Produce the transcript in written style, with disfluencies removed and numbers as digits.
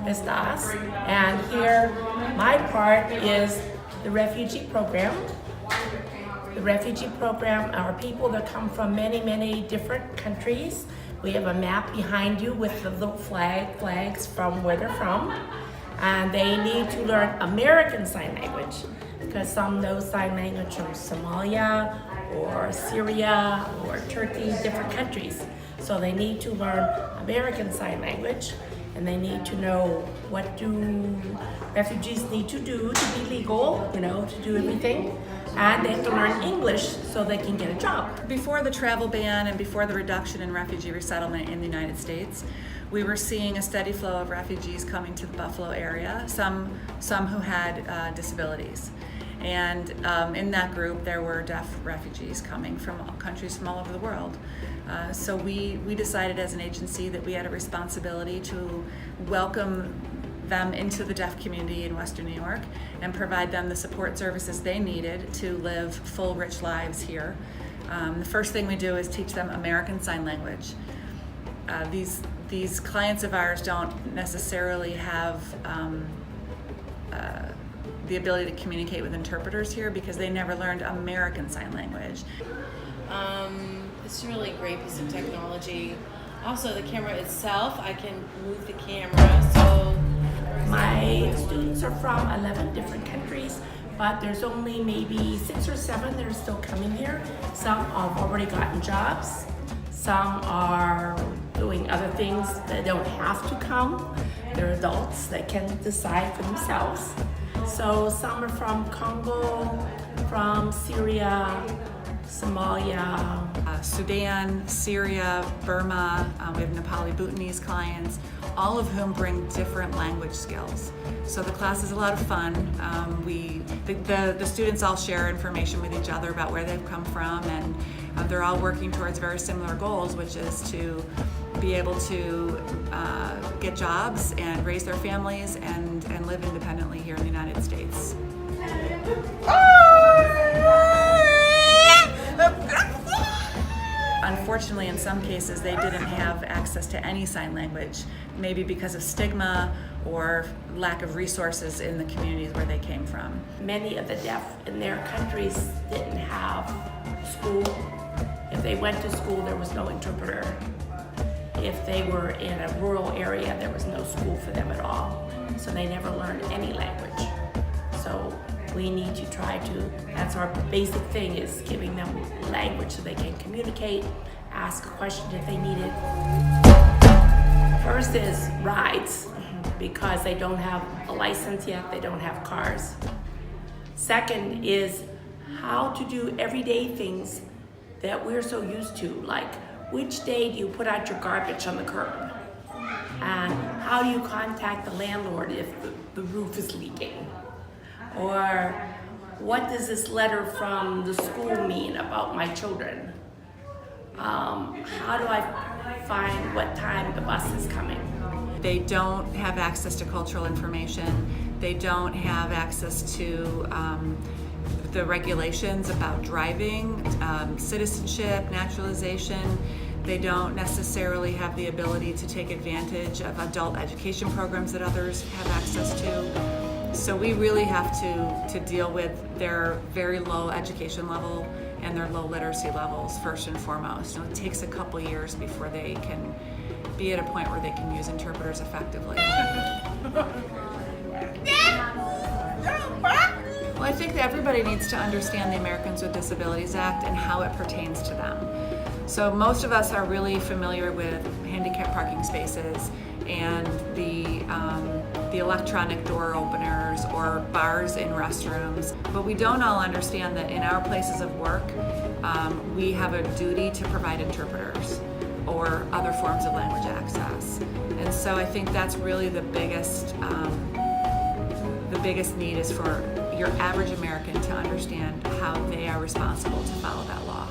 estás? And here, my part is the refugee program. The refugee program are people that come from many, many different countries. We have a map behind you with the little flags from where they're from. And they need to learn American Sign Language because some know sign language from Somalia or Syria or Turkey, different countries. So they need to learn American Sign Language, and they need to know what do refugees need to do to be legal, to do everything. And they have to learn English so they can get a job. Before the travel ban and before the reduction in refugee resettlement in the United States, we were seeing a steady flow of refugees coming to the Buffalo area, some who had disabilities. And in that group, there were deaf refugees coming from countries from all over the world. So we decided as an agency that we had a responsibility to welcome them into the deaf community in Western New York and provide them the support services they needed to live full, rich lives here. The first thing we do is teach them American Sign Language. These clients of ours don't necessarily have the ability to communicate with interpreters here because they never learned American Sign Language. It's a really great piece of technology. Also, the camera itself, I can move the camera, so... My students are from 11 different countries, but there's only maybe 6 or 7 that are still coming here. Some have already gotten jobs. Some are doing other things that don't have to come. They're adults that can decide for themselves. So some are from Congo, from Syria, Somalia, Sudan, Syria, Burma. We have Nepali Bhutanese clients, all of whom bring different language skills. So the class is a lot of fun. The students all share information with each other about where they've come from, and they're all working towards very similar goals, which is to be able to get jobs and raise their families and live independently here in the United States. Unfortunately, in some cases, they didn't have access to any sign language, maybe because of stigma or lack of resources in the communities where they came from. Many of the deaf in their countries didn't have school. If they went to school, there was no interpreter. If they were in a rural area, there was no school for them at all. So they never learned any language. So we need to try to, that's our basic thing, is giving them language so they can communicate, ask a question if they need it. First is rides, because they don't have a license yet, they don't have cars. Second is how to do everyday things that we're so used to, like which day do you put out your garbage on the curb? And how do you contact the landlord if the roof is leaking? Or what does this letter from the school mean about my children? How do I find what time the bus is coming? They don't have access to cultural information. They don't have access to the regulations about driving, citizenship, naturalization. They don't necessarily have the ability to take advantage of adult education programs that others have access to. So we really have to deal with their very low education level and their low literacy levels first and foremost. It takes a couple years before they can be at a point where they can use interpreters effectively. Well, I think that everybody needs to understand the Americans with Disabilities Act and how it pertains to them. So most of us are really familiar with handicap parking spaces and the electronic door openers or bars in restrooms, but we don't all understand that in our places of work, we have a duty to provide interpreters or other forms of language access. And so I think that's really the biggest need is for your average American to understand how they are responsible to follow that law.